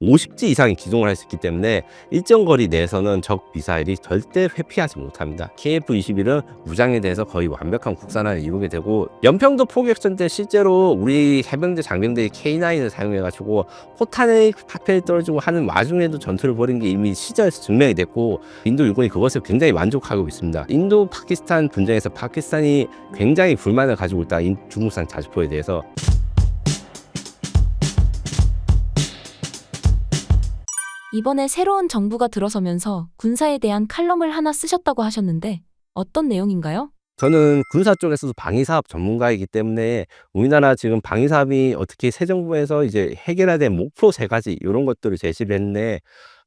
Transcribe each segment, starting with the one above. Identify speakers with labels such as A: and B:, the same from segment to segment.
A: 50지 이상이 기동을 할 수 있기 때문에 일정 거리 내에서는 적 미사일이 절대 회피하지 못합니다. KF-21은 무장에 대해서 거의 완벽한 국산화를 이루게 되고, 연평도 포격전 때 실제로 우리 해병대 장병들이 K9을 사용해가지고 포탄의 파편이 떨어지고 하는 와중에도 전투를 벌인 게 이미 시절에서 증명이 됐고, 인도 일본이 그것을 굉장히 만족하고 있습니다. 인도 파키스탄 분쟁에서 파키스탄이 굉장히 불만을 가지고 있다, 중국산 자주포에 대해서.
B: 이번에 새로운 정부가 들어서면서 군사에 대한 칼럼을 하나 쓰셨다고 하셨는데 어떤 내용인가요?
A: 저는 군사 쪽에서도 방위사업 전문가이기 때문에 우리나라 지금 방위사업이 어떻게 새 정부에서 이제 해결해야 될 목표 3가지 이런 것들을 제시를 했는데,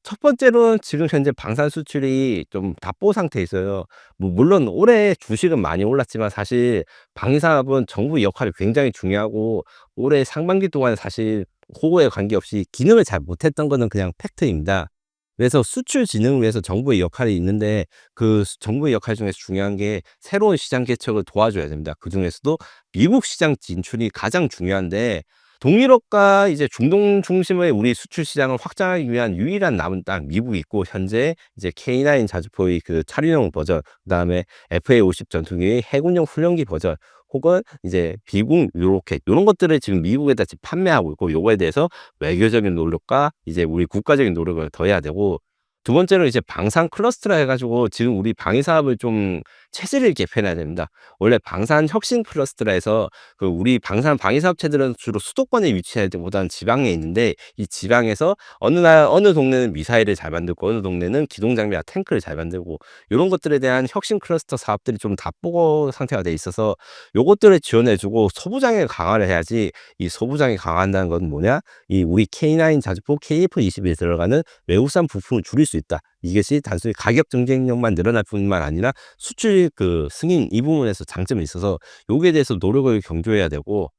A: 첫 번째로는 지금 현재 방산 수출이 좀 답보 상태에 있어요. 물론 올해 주식은 많이 올랐지만 사실 방위사업은 정부 역할이 굉장히 중요하고, 올해 상반기 동안 사실 그거에 관계없이 기능을 잘 못했던 거는 그냥 팩트입니다. 그래서 수출 진흥을 위해서 정부의 역할이 있는데, 그 정부의 역할 중에서 중요한 게 새로운 시장 개척을 도와줘야 됩니다. 그중에서도 미국 시장 진출이 가장 중요한데, 동유럽과 이제 중동 중심의 우리 수출 시장을 확장하기 위한 유일한 남은 땅 미국이 있고, 현재 이제 K9 자주포의 그 차륜용 버전, 그다음에 FA-50 전투기의 해군용 훈련기 버전, 혹은 이제 비공 유로켓 이런 것들을 지금 미국에다 지금 판매하고 있고, 요거에 대해서 외교적인 노력과 이제 우리 국가적인 노력을 더해야 되고, 두 번째로 이제 방산 클러스터라 해가지고 지금 우리 방위 사업을 좀 체질을 개편해야 됩니다. 원래 방산 혁신 클러스터라 해서 그 우리 방산 방위 사업체들은 주로 수도권에 위치해야 되보다는 지방에 있는데, 이 지방에서 어느 동네는 미사일을 잘 만들고 어느 동네는 기동 장비와 탱크를 잘 만들고, 이런 것들에 대한 혁신 클러스터 사업들이 좀 답보고 상태가 돼 있어서 요것들을 지원해주고 소부장에 강화를 해야지. 이 소부장에 강화한다는 건 뭐냐? 이 우리 K9 자주포 KF-21에 들어가는 외국산 부품을 줄일 수 있다. 이것이 단순히 가격 경쟁력만 늘어날 뿐만 아니라 수출 그 승인 이 부분에서 장점이 있어서 여기에 대해서 노력을 경주해야 되고,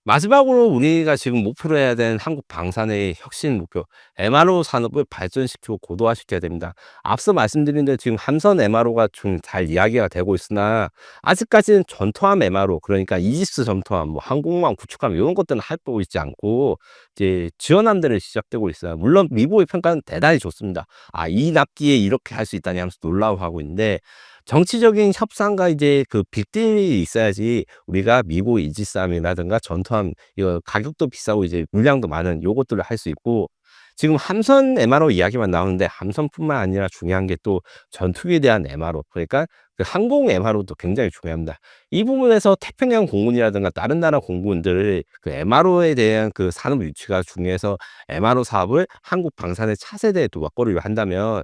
A: 마지막으로 우리가 지금 목표로 해야 되는 한국 방산의 혁신 목표, MRO 산업을 발전시키고 고도화시켜야 됩니다. 앞서 말씀드린 대로 지금 함선 MRO가 좀 잘 이야기가 되고 있으나, 아직까지는 전투함 MRO, 그러니까 이지스 전투함, 뭐 항공모함 구축함 이런 것들은 할보고 있지 않고 이제 지원함들이 시작되고 있어요. 물론 미국의 평가는 대단히 좋습니다. 이 납기에 이렇게 할 수 있다니 하면서 놀라워하고 있는데, 정치적인 협상과 이제 그 빅딜이 있어야지 우리가 미국 이지스함이라든가 전투함, 이거 가격도 비싸고 이제 물량도 많은 요것들을 할 수 있고, 지금 함선 MRO 이야기만 나오는데 함선뿐만 아니라 중요한 게 또 전투기에 대한 MRO, 그러니까 그 항공 MRO도 굉장히 중요합니다. 이 부분에서 태평양 공군이라든가 다른 나라 공군들 그 MRO에 대한 그 산업 유치가 중요해서 MRO 사업을 한국 방산의 차세대에 또 맞거리를 한다면,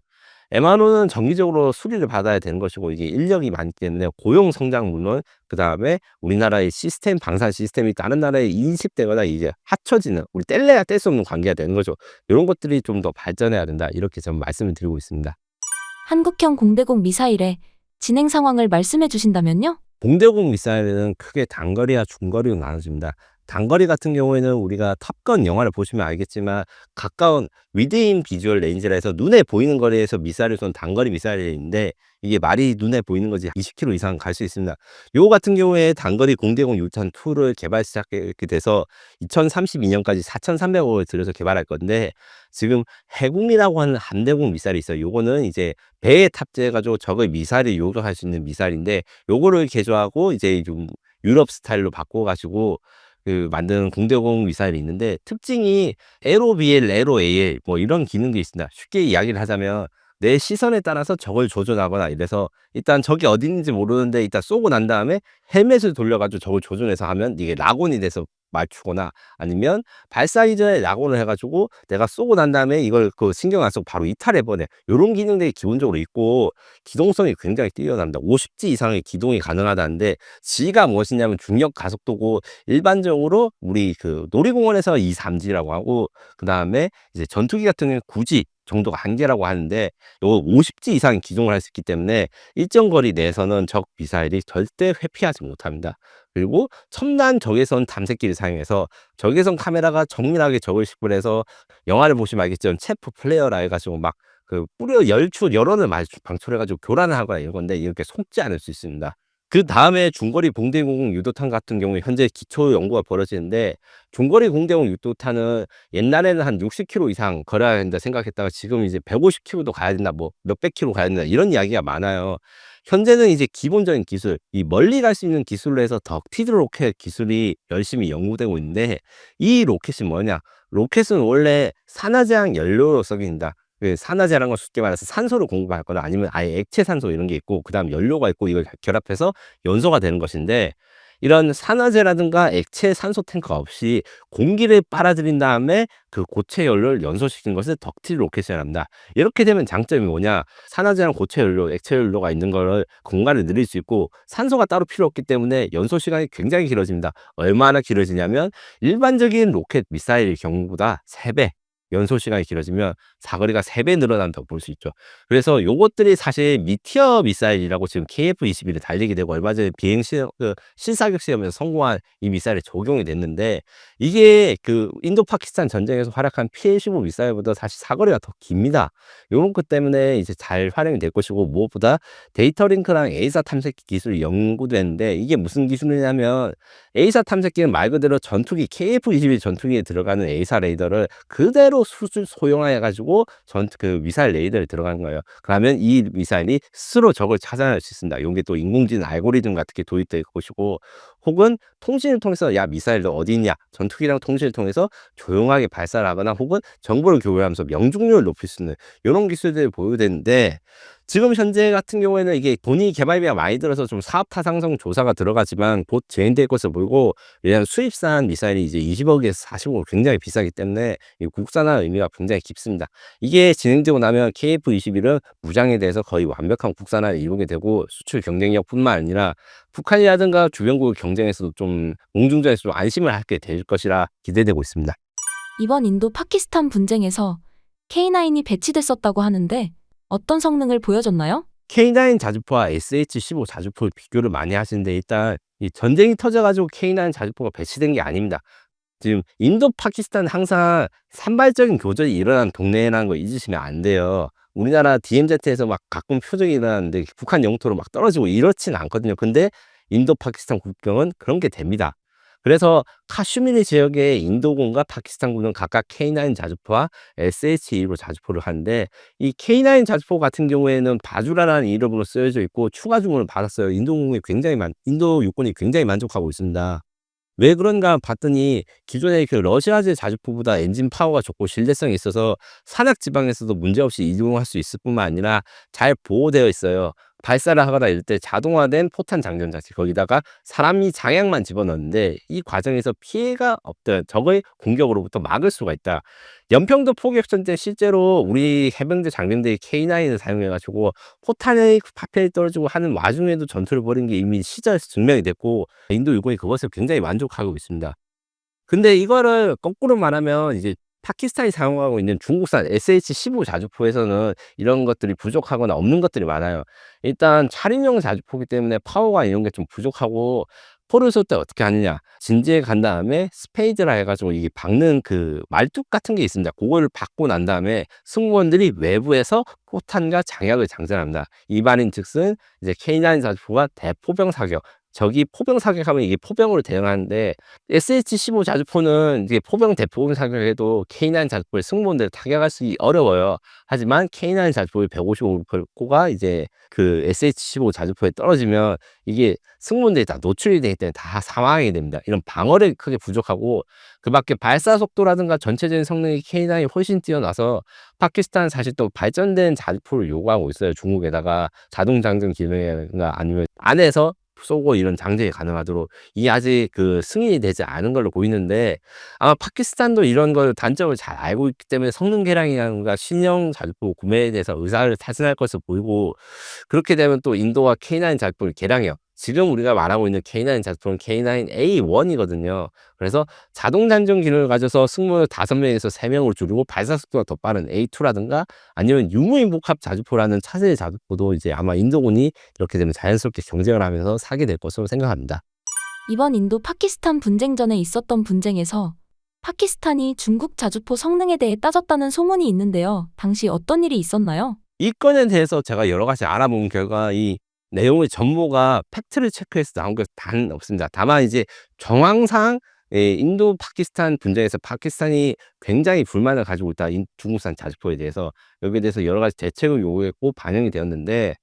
A: MRO는 정기적으로 수리를 받아야 되는 것이고, 이게 인력이 많기 때문에 고용 성장 물론, 그 다음에 우리나라의 시스템, 방산 시스템이 다른 나라에 인식되거나 이제 합쳐지는, 우리 뗄래야 뗄 수 없는 관계가 되는 거죠. 이런 것들이 좀 더 발전해야 된다, 이렇게 좀 말씀을 드리고 있습니다.
B: 한국형 공대공 미사일의 진행 상황을 말씀해 주신다면요?
A: 공대공 미사일은 크게 단거리와 중거리로 나눠집니다. 단거리 같은 경우에는 우리가 탑건 영화를 보시면 알겠지만, 가까운 위드인 비주얼 레인지라 해서 눈에 보이는 거리에서 미사일을 쏜 단거리 미사일인데, 이게 말이 눈에 보이는 거지 20km 이상 갈 수 있습니다. 요 같은 경우에 단거리 공대공 유탄 2를 개발 시작하게 돼서 2032년까지 4,300억을 들여서 개발할 건데, 지금 해군이라고 하는 함대공 미사일이 있어요. 요거는 이제 배에 탑재해가지고 적의 미사일을 요격할 수 있는 미사일인데, 요거를 개조하고 이제 좀 유럽 스타일로 바꿔가지고 그 만든 공대공 미사일이 있는데, 특징이 에로-BL, 에로-AL 뭐 이런 기능도 있습니다. 쉽게 이야기를 하자면 내 시선에 따라서 적을 조준하거나 이래서, 일단 적이 어디 있는지 모르는데 일단 쏘고 난 다음에 헬멧을 돌려가지고 적을 조준해서 하면 이게 락온이 돼서 맞추거나, 아니면 발사 이전에 락온을 해가지고 내가 쏘고 난 다음에 이걸 그 신경 안 쓰고 바로 이탈해버려. 이런 기능들이 기본적으로 있고, 기동성이 굉장히 뛰어납니다. 50지 이상의 기동이 가능하다는데, G가 무엇이냐면 중력 가속도고, 일반적으로 우리 그 놀이공원에서 2, 3G라고 하고, 그 다음에 이제 전투기 같은 경우는 9G 정도가 한계라고 하는데, 요 50G 이상의 기동을 할 수 있기 때문에 일정 거리 내에서는 적 미사일이 절대 회피하지 못합니다. 그리고 첨단 적외선 탐색기를 사용해서 적외선 카메라가 정밀하게 적을 식별해서, 영화를 보시면 알겠지만 체프 플레이어라 해가지고 막 그 뿌려 열출 열원을 방출해가지고 교란을 하거나 이런 건데, 이렇게 속지 않을 수 있습니다. 그다음에 중거리 공대공 유도탄 같은 경우에 현재 기초 연구가 벌어지는데, 중거리 공대공 유도탄은 옛날에는 한 60km 이상 걸어야 된다 생각했다가 지금 이제 150km도 가야 된다, 뭐 몇백 킬로 가야 된다, 이런 이야기가 많아요. 현재는 이제 기본적인 기술, 이 멀리 갈 수 있는 기술로 해서 덕티드 로켓 기술이 열심히 연구되고 있는데, 이 로켓이 뭐냐? 로켓은 원래 산화제한 연료로 썩입니다. 그 산화제라는 건 쉽게 말해서 산소를 공급할 거나 아니면 아예 액체 산소 이런 게 있고, 그다음 연료가 있고, 이걸 결합해서 연소가 되는 것인데, 이런 산화제라든가 액체 산소 탱크가 없이 공기를 빨아들인 다음에 그 고체 연료를 연소시키는 것을 덕틸 로켓이라 합니다. 이렇게 되면 장점이 뭐냐? 산화제랑 고체 연료, 액체 연료가 있는 거를 공간을 늘릴 수 있고, 산소가 따로 필요 없기 때문에 연소 시간이 굉장히 길어집니다. 얼마나 길어지냐면 일반적인 로켓 미사일의 경우보다 3배 연소 시간이 길어지면 사거리가 3배 늘어난다고 볼 수 있죠. 그래서 요것들이 사실 미티어 미사일이라고 지금 KF-21에 달리게 되고, 얼마 전에 비행 시험, 실사격 시험에서 성공한 이 미사일에 적용이 됐는데, 이게 그 인도 파키스탄 전쟁에서 활약한 PL-15 미사일보다 사실 사거리가 더 깁니다. 요런 것 때문에 이제 잘 활용이 될 것이고, 무엇보다 데이터 링크랑 에이사 탐색기 기술이 연구됐는데, 이게 무슨 기술이냐면, 에이사 탐색기는 말 그대로 전투기 KF-21 전투기에 들어가는 에이사 레이더를 그대로 소형화해 가지고 그 미사일 레이더에 들어가는 거예요. 그러면 이 미사일이 스스로 적을 찾아낼 수 있습니다. 요게 또 인공지능 알고리즘 같은 게 도입될 것이고, 혹은 통신을 통해서 야 미사일 너 어디 있냐, 전투기랑 통신을 통해서 조용하게 발사를 하거나 혹은 정보를 교류하면서 명중률을 높일 수 있는 요런 기술들이 보유되는데, 지금 현재 같은 경우에는 이게 돈이 개발비가 많이 들어서 좀 사업 타당성 조사가 들어가지만 곧 진행될 것으로 보이고, 왜냐하면 수입산 미사일이 이제 20억에서 40억 굉장히 비싸기 때문에 이 국산화 의미가 굉장히 깊습니다. 이게 진행되고 나면 KF-21은 무장에 대해서 거의 완벽한 국산화를 이루게 되고, 수출 경쟁력뿐만 아니라 북한이라든가 주변국 경쟁에서도 좀 공중전에서 좀 안심을 하게 될 것이라 기대되고 있습니다.
B: 이번 인도 파키스탄 분쟁에서 K9이 배치됐었다고 하는데 어떤 성능을 보여줬나요?
A: K9 자주포와 SH-15 자주포를 비교를 많이 하시는데, 일단 이 전쟁이 터져가지고 K9 자주포가 배치된 게 아닙니다. 지금 인도 파키스탄 항상 산발적인 교전이 일어난 동네라는 거 잊으시면 안 돼요. 우리나라 DMZ에서 막 가끔 표적이 일어나는데 북한 영토로 막 떨어지고 이렇진 않거든요. 근데 인도 파키스탄 국경은 그런 게 됩니다. 그래서 카슈미르 지역의 인도군과 파키스탄군은 각각 K9 자주포와 SH-2로 자주포를 하는데, 이 K9 자주포 같은 경우에는 바주라라는 이름으로 쓰여져 있고 추가 주문을 받았어요. 인도 육군이 굉장히 만족하고 있습니다. 왜 그런가 봤더니 기존의 그 러시아제 자주포보다 엔진 파워가 좋고 신뢰성이 있어서 산악 지방에서도 문제없이 이동할 수 있을 뿐만 아니라 잘 보호되어 있어요. 발사를 하거나 이럴 때 자동화된 포탄 장전 장치, 거기다가 사람이 장약만 집어넣는데 이 과정에서 피해가 없던 적의 공격으로부터 막을 수가 있다. 연평도 포격전 때 실제로 우리 해병대 장병들이 K9을 사용해가지고 포탄의 파편이 떨어지고 하는 와중에도 전투를 벌인 게 이미 시절에서 증명이 됐고, 인도 육군이 그것을 굉장히 만족하고 있습니다. 근데 이거를 거꾸로 말하면 이제 파키스탄이 사용하고 있는 중국산 SH-15 자주포에서는 이런 것들이 부족하거나 없는 것들이 많아요. 일단 차림용 자주포기 때문에 파워가 이런 게 좀 부족하고, 포를 쏠 때 어떻게 하느냐, 진지에 간 다음에 스페이드라 해가지고 이게 박는 그 말뚝 같은 게 있습니다. 그거를 박고 난 다음에 승무원들이 외부에서 포탄과 장약을 장전합니다. 이 말인 즉슨 이제 K9 자주포가 대포병 사격, 적이 포병 사격하면 이게 포병으로 대응하는데, SH-15 자주포는 이게 포병 대포병 사격해도 K9 자주포의 승무원들을 타격할 수 어려워요. 하지만 K9 자주포의 155가 이제 그 SH-15 자주포에 떨어지면 이게 승무원들이 다 노출이 되기 때문에 다 사망하게 됩니다. 이런 방어력이 크게 부족하고, 그 밖에 발사 속도라든가 전체적인 성능이 K9이 훨씬 뛰어나서 파키스탄은 사실 또 발전된 자주포를 요구하고 있어요. 중국에다가 자동 장전 기능이나 아니면 안에서 쏘고 이런 장전이 가능하도록. 이 아직 그 승인이 되지 않은 걸로 보이는데, 아마 파키스탄도 이런 걸 단점을 잘 알고 있기 때문에 성능 개량이라든가 신형 자주포 구매에 대해서 의사를 타진할 것으로 보이고, 그렇게 되면 또 인도가 K9 자주포를 개량해요. 지금 우리가 말하고 있는 K9 자주포는 K9A1이거든요. 그래서 자동 장전 기능을 가져서 승무원을 5명에서 3명으로 줄이고 발사 속도가 더 빠른 A2라든가 아니면 유무인 복합 자주포라는 차세대 자주포도 이제 아마 인도군이 이렇게 되면 자연스럽게 경쟁을 하면서 사게 될 것으로 생각합니다.
B: 이번 인도 파키스탄 분쟁 전에 있었던 분쟁에서 파키스탄이 중국 자주포 성능에 대해 따졌다는 소문이 있는데요. 당시 어떤 일이 있었나요?
A: 이 건에 대해서 제가 여러 가지 알아본 결과, 이 내용의 전모가 팩트를 체크해서 나온 것 단 없습니다. 다만 이제 정황상 인도 파키스탄 분쟁에서 파키스탄이 굉장히 불만을 가지고 있다. 중국산 자주포에 대해서. 여기에 대해서 여러 가지 대책을 요구했고 반영이 되었는데,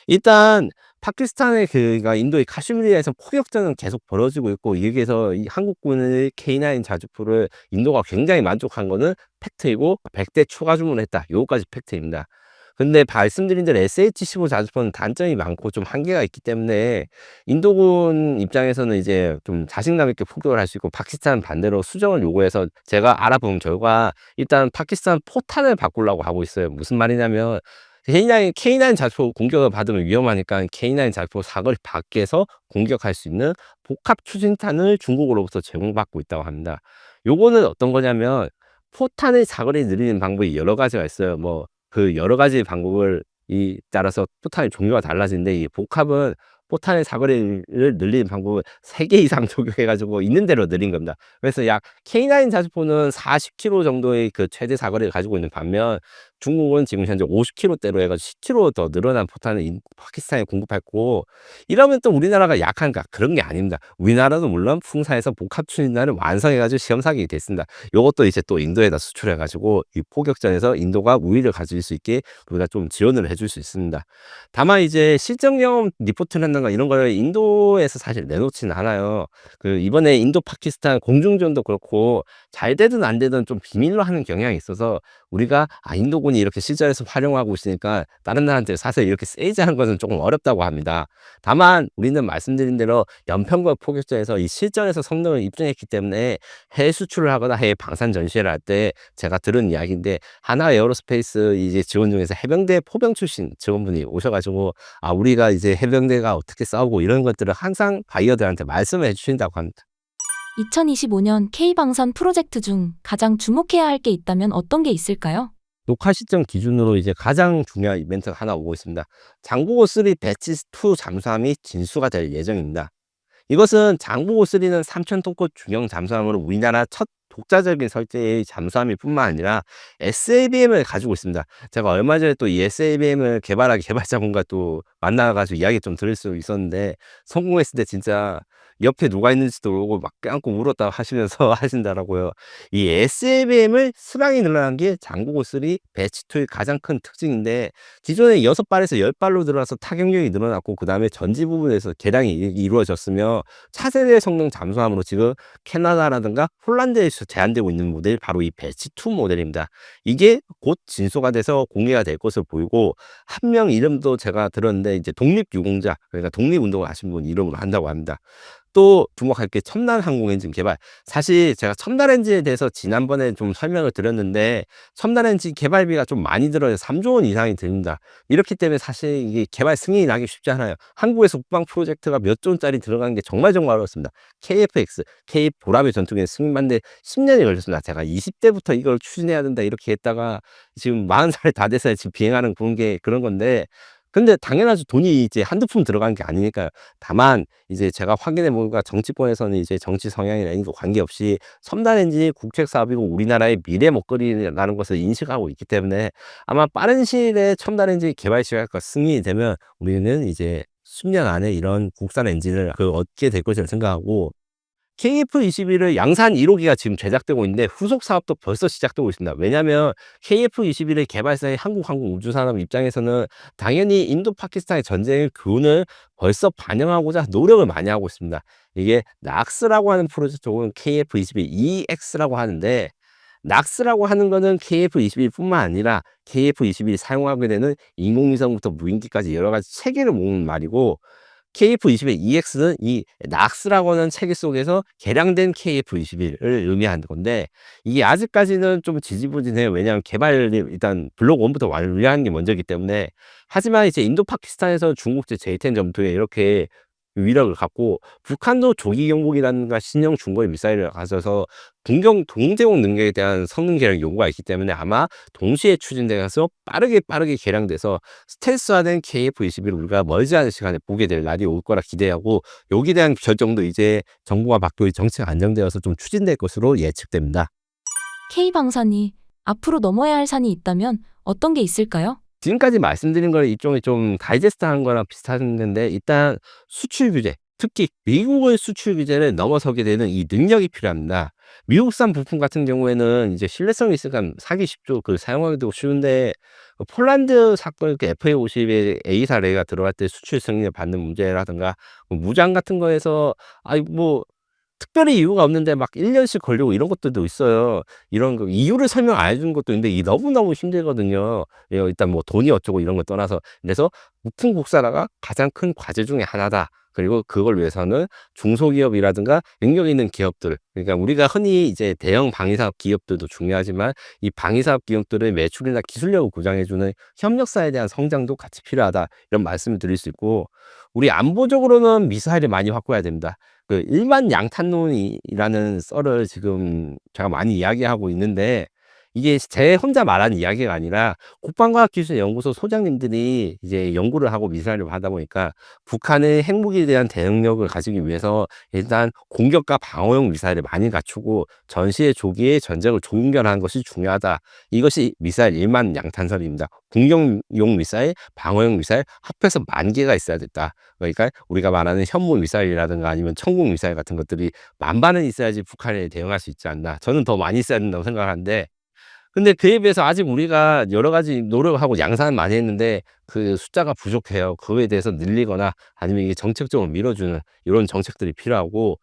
A: 일단 파키스탄의 그러니까 인도의 카슈미르에서 포격전은 계속 벌어지고 있고, 여기에서 이 한국군의 K9 자주포를 인도가 굉장히 만족한 거는 팩트이고 100대 추가 주문했다. 요거까지 팩트입니다. 근데 말씀드린 대로 SH-15 자주포는 단점이 많고 좀 한계가 있기 때문에 인도군 입장에서는 이제 좀 자신감 있게 포격을 할 수 있고, 파키스탄 반대로 수정을 요구해서 제가 알아본 결과 일단 파키스탄 포탄을 바꾸려고 하고 있어요. 무슨 말이냐면 K9 자주포 공격을 받으면 위험하니까 K9 자주포 사거리 밖에서 공격할 수 있는 복합 추진탄을 중국으로부터 제공받고 있다고 합니다. 요거는 어떤 거냐면 포탄의 사거리를 늘리는 방법이 여러 가지가 있어요. 뭐 그 여러 가지 방법을 따라서 포탄의 종류가 달라지는데, 이 복합은 포탄의 사거리를 늘리는 방법을 3개 이상 적용해 가지고 있는 대로 늘린 겁니다. 그래서 약 K9 자주포는 40km 정도의 그 최대 사거리를 가지고 있는 반면, 중국은 지금 현재 50km대로 해 가지고 10km 더 늘어난 포탄을 파키스탄에 공급했고, 이러면 또 우리나라가 약한가? 그런 게 아닙니다. 우리나라도 물론 풍사에서 복합 추진단을 완성해 가지고 시험 사격이 됐습니다. 요것도 이제 또 인도에다 수출해 가지고 이 포격전에서 인도가 우위를 가질 수 있게 우리가 좀 지원을 해줄 수 있습니다. 다만 이제 실전 경험 리포트를 한다든가 이런 걸 인도에서 사실 내놓지는 않아요. 그 이번에 인도 파키스탄 공중전도 그렇고 잘 되든 안 되든 좀 비밀로 하는 경향이 있어서, 우리가 인도군이 이렇게 실전에서 활용하고 있으니까 다른 나라한테 사실 이렇게 세이지하는 것은 조금 어렵다고 합니다. 다만 우리는 말씀드린 대로 연평도 포격전에서 이 실전에서 성능을 입증했기 때문에 해외 수출을 하거나 해외 방산 전시회를 할 때 제가 들은 이야기인데, 하나 에어로스페이스 이제 직원 중에서 해병대 포병 출신 직원분이 오셔가지고 우리가 이제 해병대가 어떻게 싸우고 이런 것들을 항상 바이어들한테 말씀을 해주신다고 합니다.
B: 2025년 K방산 프로젝트 중 가장 주목해야 할 게 있다면 어떤 게 있을까요?
A: 녹화 시점 기준으로 이제 가장 중요한 이벤트가 하나 오고 있습니다. 장보고 3 배치 2 잠수함이 진수가 될 예정입니다. 이것은 장보고 3는 3,000톤급 중형 잠수함으로 우리나라 첫 독자적인 설계의 잠수함일 뿐만 아니라 SABM을 가지고 있습니다. 제가 얼마 전에 또 이 SABM을 개발한 개발자분과 또 만나가지고 이야기 좀 들을 수 있었는데, 성공했을 때 진짜 옆에 누가 있는지도 모르고 막 껴안고 울었다 하시면서 하신다라고요. 이 SABM을 수량이 늘어난 게 장보고 3 배치 2의 가장 큰 특징인데, 기존에 6발에서 10발로 들어와서 타격력이 늘어났고, 그 다음에 전지 부분에서 개량이 이루어졌으며, 차세대 성능 잠수함으로 지금 캐나다라든가 폴란드에서 제한되고 있는 모델, 바로 이 배치 2 모델입니다. 이게 곧 진수가 돼서 공개가 될 것으로 보이고, 한 명 이름도 제가 들었는데 이제 독립유공자, 그러니까 독립운동을 하신 분 이름으로 한다고 합니다. 또 주목할 게 첨단 항공 엔진 개발. 사실 제가 첨단 엔진에 대해서 지난번에 좀 설명을 드렸는데, 첨단 엔진 개발비가 좀 많이 들어요. 3조 원 이상이 듭니다. 이렇기 때문에 사실 이게 개발 승인이 나기 쉽지 않아요. 한국에서 국방 프로젝트가 몇 조 원짜리 들어가는 게 정말 어렵습니다. KF-X, K 보라매 전투기는 승인받는데 10년이 걸렸습니다. 제가 20대부터 이걸 추진해야 된다 이렇게 했다가 지금 40살이 다 돼서 지금 비행하는 그런 건데, 근데 당연하죠. 돈이 이제 한두 푼 들어간 게 아니니까요. 다만 이제 제가 확인해 보니까 정치권에서는 이제 정치 성향이나 이런 거 관계없이 첨단 엔진이 국책 사업이고 우리나라의 미래 먹거리라는 것을 인식하고 있기 때문에, 아마 빠른 시일에 첨단 엔진 개발 시작과 승인이 되면 우리는 이제 10년 안에 이런 국산 엔진을 얻게 될 것이라 생각하고, KF-21을 양산 1호기가 지금 제작되고 있는데 후속 사업도 벌써 시작되고 있습니다. 왜냐하면 KF-21의 개발사의 한국항공우주산업 입장에서는 당연히 인도 파키스탄의 전쟁의 교훈을 벌써 반영하고자 노력을 많이 하고 있습니다. 이게 낙스라고 하는 프로젝트 혹은 KF-21EX라고 하는데, 낙스라고 하는 거는 KF-21뿐만 아니라 KF-21이 사용하게 되는 인공위성부터 무인기까지 여러 가지 체계를 모으는 말이고, KF-21EX는 이 낙스라고 하는 체계 속에서 개량된 KF-21을 의미하는 건데, 이게 아직까지는 좀 지지부진해요. 왜냐하면 개발이 일단 블록 1부터 완료하는 게 먼저이기 때문에. 하지만 이제 인도 파키스탄에서 중국제 J-10 전투에 이렇게 위력을 갖고, 북한도 조기 경보기라든가 신형 중거리 미사일을 가져서 동대공 능력에 대한 성능 개량 요구가 있기 때문에 아마 동시에 추진돼서 빠르게 개량돼서 스텔스화된 KF-21을 우리가 멀지 않은 시간에 보게 될 날이 올 거라 기대하고, 여기에 대한 결정도 이제 정부와 박도의 정치가 안정되어서 좀 추진될 것으로 예측됩니다.
B: K방산이 앞으로 넘어야 할 산이 있다면 어떤 게 있을까요?
A: 지금까지 말씀드린 걸 일종의 좀 다이제스트한 거랑 비슷한 건데, 일단 수출 규제, 특히 미국의 수출 규제를 넘어서게 되는 이 능력이 필요합니다. 미국산 부품 같은 경우에는 이제 신뢰성이 있으니까 사기 쉽죠. 사용하기도 쉬운데, 폴란드 사건, FA50에 A사 레이가 들어갈 때 수출 승인을 받는 문제라든가, 무장 같은 거에서 아이 뭐 특별히 이유가 없는데 막 1 년씩 걸리고 이런 것들도 있어요. 이런 거 이유를 설명 안 해 주는 것도 있는데 이게 너무너무 힘들거든요. 일단 뭐 돈이 어쩌고 이런 거 떠나서. 그래서 "부품 국산화가 가장 큰 과제 중에 하나다." 그리고 그걸 위해서는 중소기업이라든가 능력 있는 기업들, 그러니까 우리가 흔히 이제 대형 방위사업 기업들도 중요하지만 이 방위사업 기업들의 매출이나 기술력을 보장해 주는 협력사에 대한 성장도 같이 필요하다. 이런 말씀을 드릴 수 있고, 우리 안보적으로는 미사일을 많이 확보해야 됩니다. 일만 양탄론이라는 썰을 지금 제가 많이 이야기하고 있는데, 이게 제 혼자 말하는 이야기가 아니라 국방과학기술연구소 소장님들이 이제 연구를 하고 미사일을 하다 보니까 북한의 핵무기에 대한 대응력을 가지기 위해서 일단 공격과 방어용 미사일을 많이 갖추고 전시의 조기에 전쟁을 종결하는 것이 중요하다. 이것이 미사일 일만 양탄설입니다. 공격용 미사일, 방어용 미사일 합해서 10,000개가 있어야 됐다. 그러니까 우리가 말하는 현무 미사일이라든가 아니면 천국 미사일 같은 것들이 10,000발은 있어야지 북한에 대응할 수 있지 않나. 저는 더 많이 있어야 된다고 생각하는데, 근데 그에 비해서 아직 우리가 여러 가지 노력을 하고 양산을 많이 했는데 그 숫자가 부족해요. 그거에 대해서 늘리거나 아니면 이게 정책적으로 밀어주는 이런 정책들이 필요하고,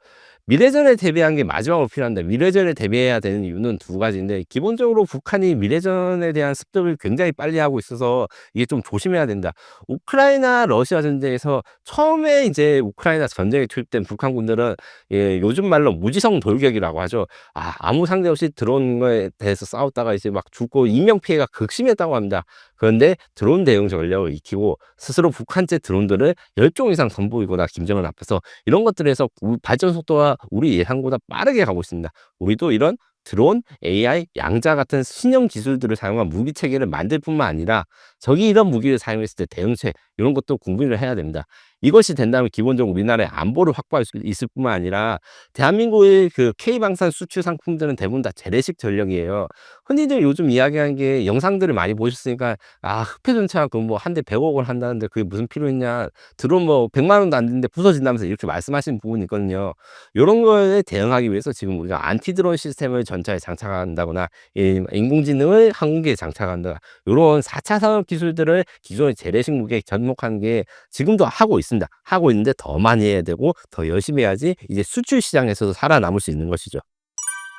A: 미래전에 대비한 게 마지막으로 필요한데, 미래전에 대비해야 되는 이유는 두 가지인데, 기본적으로 북한이 미래전에 대한 습득을 굉장히 빨리 하고 있어서 이게 좀 조심해야 된다. 우크라이나 러시아 전쟁에서 처음에 이제 우크라이나 전쟁에 투입된 북한군들은 요즘 말로 무지성 돌격이라고 하죠. 아무 상대 없이 드론 거에 대해서 싸웠다가 이제 막 죽고 인명 피해가 극심했다고 합니다. 그런데 드론 대응 전략을 익히고 스스로 북한제 드론들을 10종 이상 선보이거나 김정은 앞에서 이런 것들에서 발전 속도가 우리 예상보다 빠르게 가고 있습니다. 우리도 이런 드론, AI, 양자 같은 신형 기술들을 사용한 무기 체계를 만들 뿐만 아니라 적이 이런 무기를 사용했을 때 대응책 이런 것도 공부를 해야 됩니다. 이것이 된다면 기본적으로 우리나라의 안보를 확보할 수 있을 뿐만 아니라 대한민국의 K방산 수출 상품들은 대부분 다 재래식 전력이에요. 흔히들 요즘 이야기하는 게, 영상들을 많이 보셨으니까 흑해전차 뭐 한 대 100억 원 한다는데 그게 무슨 필요 있냐. 드론 뭐 100만 원도 안 되는데 부서진다면서 이렇게 말씀하시는 부분이 있거든요. 요런 거에 대응하기 위해서 지금 우리가 안티드론 시스템을 전차에 장착한다거나 인공지능을 항공기에 장착한다. 요런 4차 산업 기술들을 기존의 재래식 무기에 접목하는 게 지금도 하고 있습니다. 하고 있는데 더 많이 해야 되고 더 열심히 해야지 이제 수출 시장에서도 살아남을 수 있는 것이죠.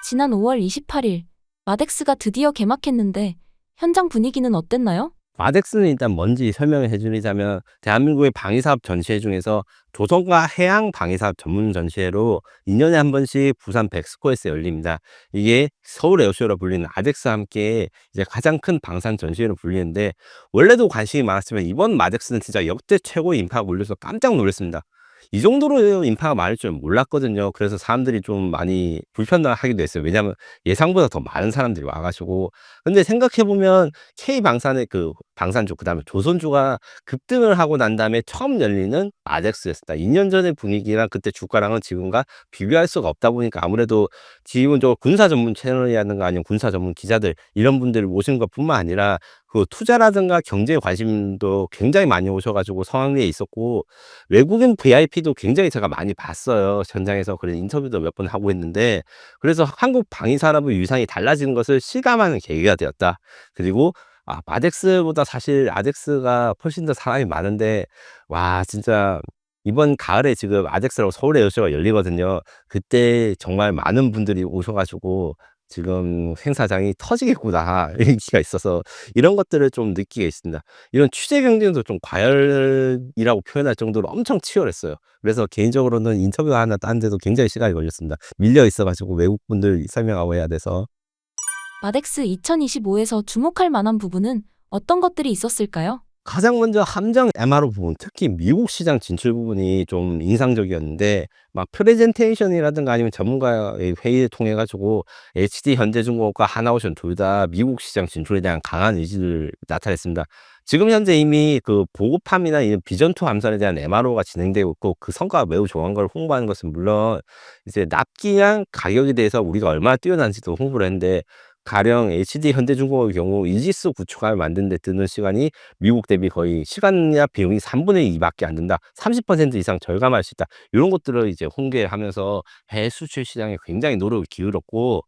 B: 지난 5월 28일 마덱스가 드디어 개막했는데 현장 분위기는 어땠나요?
A: 마덱스는 일단 뭔지 설명을 해드리자면, 대한민국의 방위사업 전시회 중에서 조선과 해양 방위사업 전문 전시회로 2년에 한 번씩 부산 백스코에서 열립니다. 이게 서울 에어쇼로 불리는 아덱스와 함께 이제 가장 큰 방산 전시회로 불리는데, 원래도 관심이 많았지만 이번 마덱스는 진짜 역대 최고의 인파가 몰려서 깜짝 놀랐습니다. 이 정도로 인파가 많을 줄 몰랐거든요. 그래서 사람들이 좀 많이 불편하기도 했어요. 왜냐하면 예상보다 더 많은 사람들이 와 가지고. 근데 생각해 보면 K방산의 방산주, 그다음에 조선주가 급등을 하고 난 다음에 처음 열리는 아덱스였습니다. 2년 전의 분위기랑 그때 주가랑은 지금과 비교할 수가 없다 보니까, 아무래도 기본적으로 군사 전문 채널이라든가 아니면 군사 전문 기자들 이런 분들을 모시는 것뿐만 아니라 투자라든가 경제에 관심도 굉장히 많이 오셔 가지고 성황리에 있었고, 외국인 VIP도 굉장히 제가 많이 봤어요. 현장에서. 그래서 인터뷰도 몇 번 하고 했는데, 그래서 한국 방위 산업의 위상이 달라지는 것을 실감하는 계기가 되었다. 그리고 마덱스보다 사실 아덱스가 훨씬 더 사람이 많은데, 와 진짜 이번 가을에 지금 아덱스라고 서울 에어쇼가 열리거든요. 그때 정말 많은 분들이 오셔 가지고 지금 행사장이 터지겠구나 얘기가 있어서 이런 것들을 좀 느끼게 있습니다. 이런 취재 경쟁도 좀 과열이라고 표현할 정도로 엄청 치열했어요. 그래서 개인적으로는 인터뷰 하나 따는데도 굉장히 시간이 걸렸습니다. 밀려 있어 가지고 외국분들 설명하고 해야 돼서.
B: 마덱스 2025에서 주목할 만한 부분은 어떤 것들이 있었을까요?
A: 가장 먼저 함정 MRO 부분, 특히 미국 시장 진출 부분이 좀 인상적이었는데, 막 프레젠테이션이라든가 아니면 전문가의 회의를 통해 가지고 HD 현대중공업과 하나오션 둘 다 미국 시장 진출에 대한 강한 의지를 나타냈습니다. 지금 현재 이미 보급함이나 이 비전2 함선에 대한 MRO가 진행되고 있고, 그 성과가 매우 좋은 걸 홍보하는 것은 물론, 이제 납기량 가격에 대해서 우리가 얼마나 뛰어난지도 홍보를 했는데, 가령 HD 현대중공업의 경우 이지스 구축함을 만드는 데 드는 시간이 미국 대비 거의 시간이나 비용이 3분의 2 밖에 안 든다. 30% 이상 절감할 수 있다. 요런 것들을 이제 홍보하면서 해외 수출 시장에 굉장히 노력을 기울였고,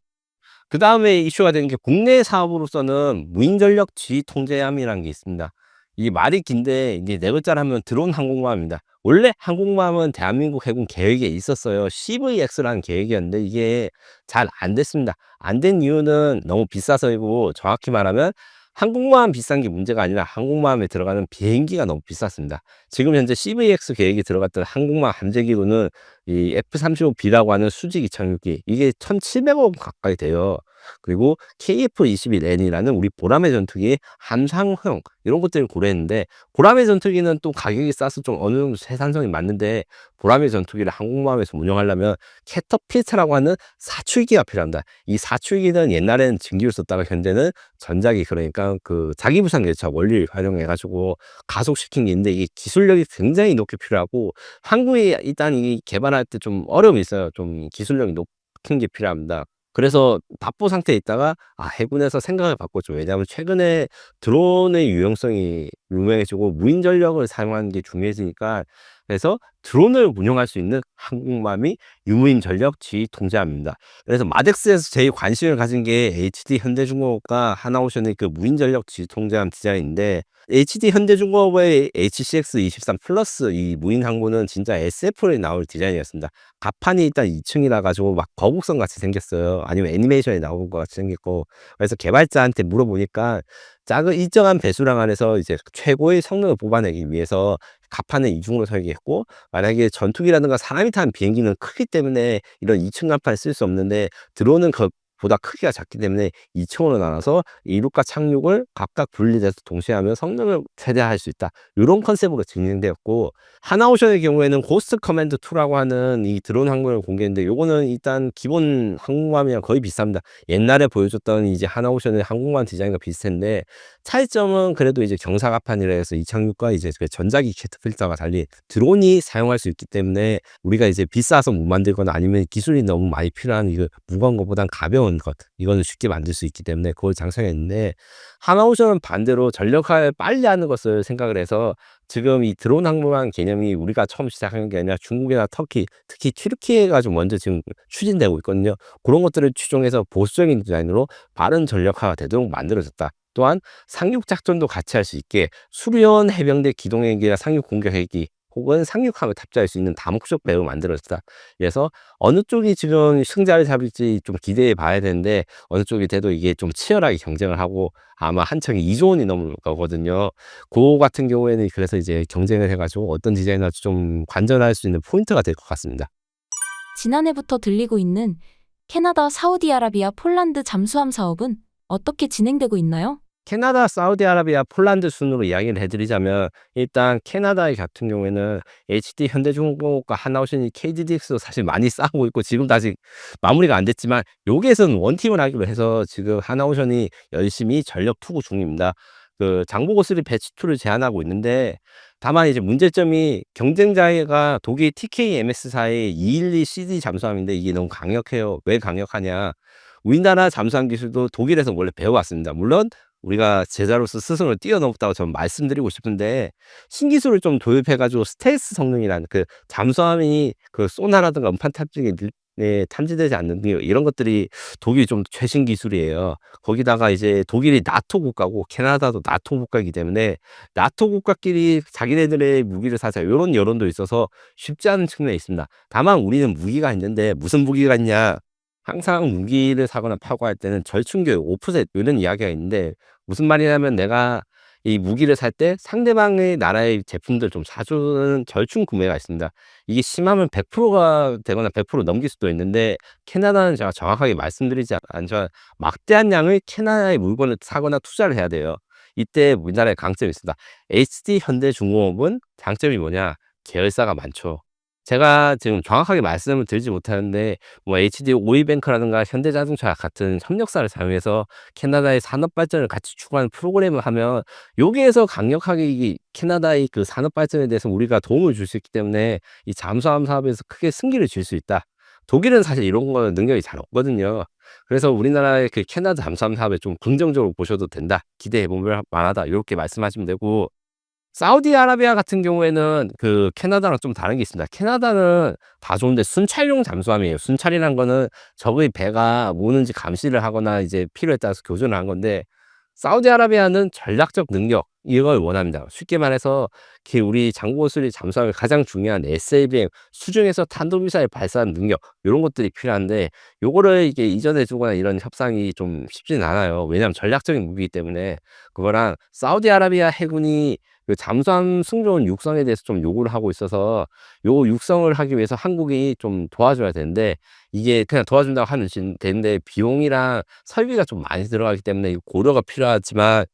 A: 그다음에 이슈가 되는 게 국내 사업으로서는 무인전력 지휘 통제함이라는 게 있습니다. 이 말이 긴데 이제 네 글자로 하면 드론 항공모함입니다. 원래 항공모함은 대한민국 해군 계획에 있었어요. CVX라는 계획이었는데 이게 잘 안 됐습니다. 안 된 이유는 너무 비싸서이고, 정확히 말하면 항공모함 비싼 게 문제가 아니라 항공모함에 들어가는 비행기가 너무 비쌌습니다. 지금 현재 CVX 계획이 들어갔던 항공모함 함재기로는 이 F-35B라고 하는 수직 이착륙기, 이게 1,700억 가까이 돼요. 그리고 KF-21N이라는 우리 보라매 전투기의 함상형, 이런 것들을 고려했는데, 보라매 전투기는 또 가격이 싸서 좀 어느 정도 생산성이 맞는데, 보라매 전투기를 항공모함에서 운영하려면 캐터필트라고 하는 사출기가 필요합니다. 이 사출기는 옛날에는 증기를 썼다가 현재는 전자기, 그러니까 그 자기부상 열차 원리를 활용해 가지고 가속시킨 게 있는데, 이게 기술력이 굉장히 높게 필요하고, 한국이 일단 이 개발할 때 좀 어려움이 있어요. 좀 기술력이 높은 게 필요합니다. 그래서 답보 상태에 있다가 해군에서 생각을 바꿨죠. 왜냐하면 최근에 드론의 유용성이 유명해지고 무인 전력을 사용하는 게 중요해지니까, 그래서 드론을 운영할 수 있는 항공모함이 유무인 전력 지휘 통제함입니다. 그래서 마덱스에서 제일 관심을 가진 게 HD 현대중공업과 하나오션의 그 무인 전력 지휘 통제함 디자인인데, HD 현대중공업의 HCX23 플러스 이 무인 항모는 진짜 SF에 나올 디자인이었습니다. 갑판이 일단 2층이라 가지고 막 거북선 같이 생겼어요. 아니면 애니메이션에 나온 것 같이 생겼고. 그래서 개발자한테 물어보니까 작은 일정한 배수량 안에서 이제 최고의 성능을 뽑아내기 위해서 갑판을 이중으로 설계했고, 만약에 전투기라든가 사람이 타는 비행기는 크기 때문에 이런 2층 갑판을 쓸 수 없는데, 드론은 보다 크기가 작기 때문에 2층으로 나눠서 이륙과 착륙을 각각 분리돼서 동시에 하면 성능을 최대화할 수 있다. 이런 컨셉으로 진행되었고, 하나오션의 경우에는 고스트 커맨드 2라고 하는 이 드론 항공을 공개했는데, 요거는 일단 기본 항공모함이랑 거의 비슷합니다. 옛날에 보여줬던 이제 하나오션의 항공모함 디자인과 비슷한데, 차이점은 그래도 이제 경사갑판이라 해서 이착륙과 이제 그 전자기 캐터필터가 달리 드론이 사용할 수 있기 때문에, 우리가 이제 비싸서 못 만들거나 아니면 기술이 너무 많이 필요한 이거 무거운 것보단 가벼운 것, 이거는 쉽게 만들 수 있기 때문에 그걸 장착했는데, 하나오션은 반대로 전력화를 빨리 하는 것을 생각을 해서 지금 이 드론 항공모함 개념이 우리가 처음 시작하는 게 아니라 중국이나 터키, 특히 튀르키예가 좀 먼저 지금 추진되고 있거든요. 그런 것들을 추종해서 보수적인 디자인으로 빠른 전력화가 되도록 만들어졌다. 또한 상륙 작전도 같이 할 수 있게 수리온 해병대 기동헬기나 상륙 공격 헬기 혹은 상륙함을 탑재할 수 있는 다목적 배로 만들어졌다. 그래서 어느 쪽이 지금 승자를 잡을지 좀 기대해 봐야 되는데, 어느 쪽이 돼도 이게 좀 치열하게 경쟁을 하고 아마 한 척이 2조 원이 넘을 거거든요. 그거 같은 경우에는 그래서 이제 경쟁을 해가지고 어떤 디자인을 좀 관전할 수 있는 포인트가 될 것 같습니다.
B: 지난해부터 들리고 있는 캐나다, 사우디아라비아, 폴란드 잠수함 사업은 어떻게 진행되고 있나요?
A: 캐나다, 사우디아라비아, 폴란드 순으로 이야기를 해드리자면, 일단 캐나다 같은 경우에는 HD 현대중공업과 하나오션이 KDDX도 사실 많이 싸우고 있고 지금도 아직 마무리가 안 됐지만, 여기에서는 원팀을 하기로 해서 지금 하나오션이 열심히 전력 투구 중입니다. 그 장보고 3 배치 2를 제안하고 있는데, 다만 이제 문제점이 경쟁자가 독일 TKMS사의 212CD 잠수함인데 이게 너무 강력해요. 왜 강력하냐? 우리나라 잠수함 기술도 독일에서 원래 배워왔습니다. 물론 우리가 제자로서 스승을 뛰어넘었다고 저는 말씀드리고 싶은데, 신기술을 좀 도입해가지고 스텔스 성능이라는 그 잠수함이 그 소나라든가 음판 탐지기에 탐지되지 않는 이런 것들이 독일이 좀 최신 기술이에요. 거기다가 이제 독일이 나토 국가고 캐나다도 나토 국가이기 때문에 나토 국가끼리 자기네들의 무기를 사자, 이런 여론도 있어서 쉽지 않은 측면이 있습니다. 다만 우리는 무기가 있는데 무슨 무기가 있냐? 항상 무기를 사거나 파고 할 때는 절충교육, 오프셋 이런 이야기가 있는데, 무슨 말이냐면 내가 이 무기를 살 때 상대방의 나라의 제품들 좀 사주는 절충 구매가 있습니다. 이게 심하면 100%가 되거나 100% 넘길 수도 있는데, 캐나다는 제가 정확하게 말씀드리지 않지만 막대한 양의 캐나다의 물건을 사거나 투자를 해야 돼요. 이때 우리나라의 강점이 있습니다. HD 현대중공업은 장점이 뭐냐? 계열사가 많죠. 제가 지금 정확하게 말씀을 드리지 못하는데, 뭐 HD 오일뱅크라든가 현대자동차 같은 협력사를 사용해서 캐나다의 산업 발전을 같이 추구하는 프로그램을 하면, 여기에서 강력하게 이 캐나다의 그 산업 발전에 대해서 우리가 도움을 줄 수 있기 때문에 이 잠수함 사업에서 크게 승기를 줄 수 있다. 독일은 사실 이런 거 능력이 잘 없거든요. 그래서 우리나라의 그 캐나다 잠수함 사업에 좀 긍정적으로 보셔도 된다. 기대해 볼 만하다. 이렇게 말씀하시면 되고 사우디아라비아 같은 경우에는 그 캐나다랑 좀 다른 게 있습니다. 캐나다는 다 좋은데 순찰용 잠수함이에요. 순찰이란 거는 적의 배가 뭐는지 감시를 하거나 이제 필요에 따라서 교전을 한 건데 사우디아라비아는 전략적 능력 이걸 원합니다. 쉽게 말해서 우리 장고수리 잠수함의 가장 중요한 SLBM 수중에서 탄도미사일 발사하는 능력 이런 것들이 필요한데 요거를 이게 이전해 주거나 이런 협상이 좀 쉽지는 않아요. 왜냐하면 전략적인 무기이기 때문에 그거랑 사우디아라비아 해군이 그 잠수함 승조원 육성에 대해서 좀 요구를 하고 있어서 요 육성을 하기 위해서 한국이 좀 도와줘야 되는데 이게 그냥 도와준다고 하면 되는데 비용이랑 설비가 좀 많이 들어가기 때문에 고려가 필요하지만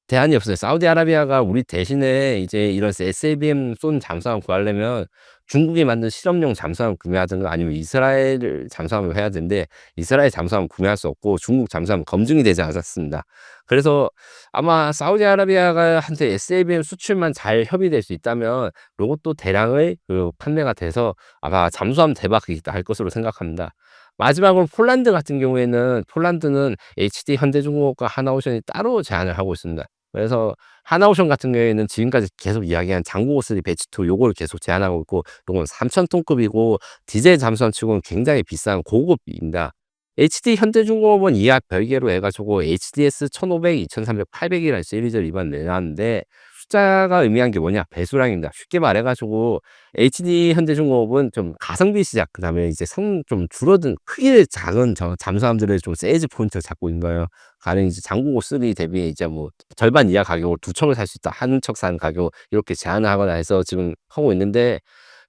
A: 대안이 없어요. 사우디아라비아가 우리 대신에 이제 이런 SLBM 쏜 잠수함 구하려면 중국이 만든 실험용 잠수함 구매하든가 아니면 이스라엘 잠수함을 해야 되는데 이스라엘 잠수함 구매할 수 없고 중국 잠수함 검증이 되지 않았습니다. 그래서 아마 사우디아라비아가 한테 SLBM 수출만 잘 협의될 수 있다면 요것도 대량의 그 판매가 돼서 아마 잠수함 대박이 날 것으로 생각합니다. 마지막으로 폴란드 같은 경우에는 폴란드는 HD 현대중공업과 하나오션이 따로 제안을 하고 있습니다. 그래서 하나오션 같은 경우에는 지금까지 계속 이야기한 장고고3 배치2 요거를 계속 제안하고 있고 요건 3,000톤급이고 디젤 잠수함 치고는 굉장히 비싼 고급입니다. HD 현대중공업은 이하 별개로 해 가지고 HDS 1500, 2300, 800이라는 시리즈를 이번에 내놨는데 숫자가 의미한 게 뭐냐? 배수량입니다. 쉽게 말해 가지고 HD 현대중공업은 좀 가성비 시작 그다음에 이제 성 좀 줄어든 크기의 작은 잠수함들을 좀 세일즈 포인트를 잡고 있는 거예요. 가령 이제 장고고 3 대비 이제 뭐 절반 이하 가격으로 2 척을 살 수 있다. 한 척 사는 가격 이렇게 제한을 하거나 해서 지금 하고 있는데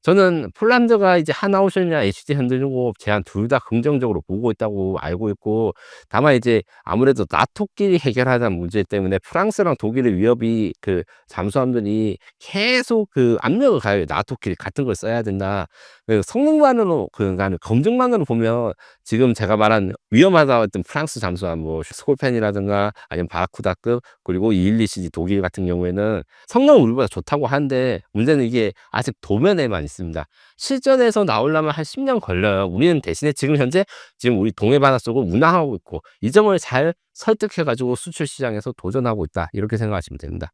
A: 저는 폴란드가 이제 하나오션이나 HD 현대중공업 제안 둘 다 긍정적으로 보고 있다고 알고 있고 다만 이제 아무래도 나토끼리 해결하자는 문제 때문에 프랑스랑 독일의 위협이 그 잠수함들이 계속 그 압력을 가해요. 나토끼리 같은 걸 써야 된다. 그 성능만으로 그러니까 검증만으로 보면 지금 제가 말한 위험하다고 했던 프랑스 잠수함 뭐 스콜펜이라든가 아니면 바라쿠다급 그리고 212CG 독일 같은 경우에는 성능은 우리보다 좋다고 하는데 문제는 이게 아직 도면에만 있습니다. 실전에서 나오려면 한 10년 걸려요. 우리는 대신에 지금 현재 지금 우리 동해 바닷속을 운항하고 있고 이 점을 잘 설득해 가지고 수출 시장에서 도전하고 있다. 이렇게 생각하시면 됩니다.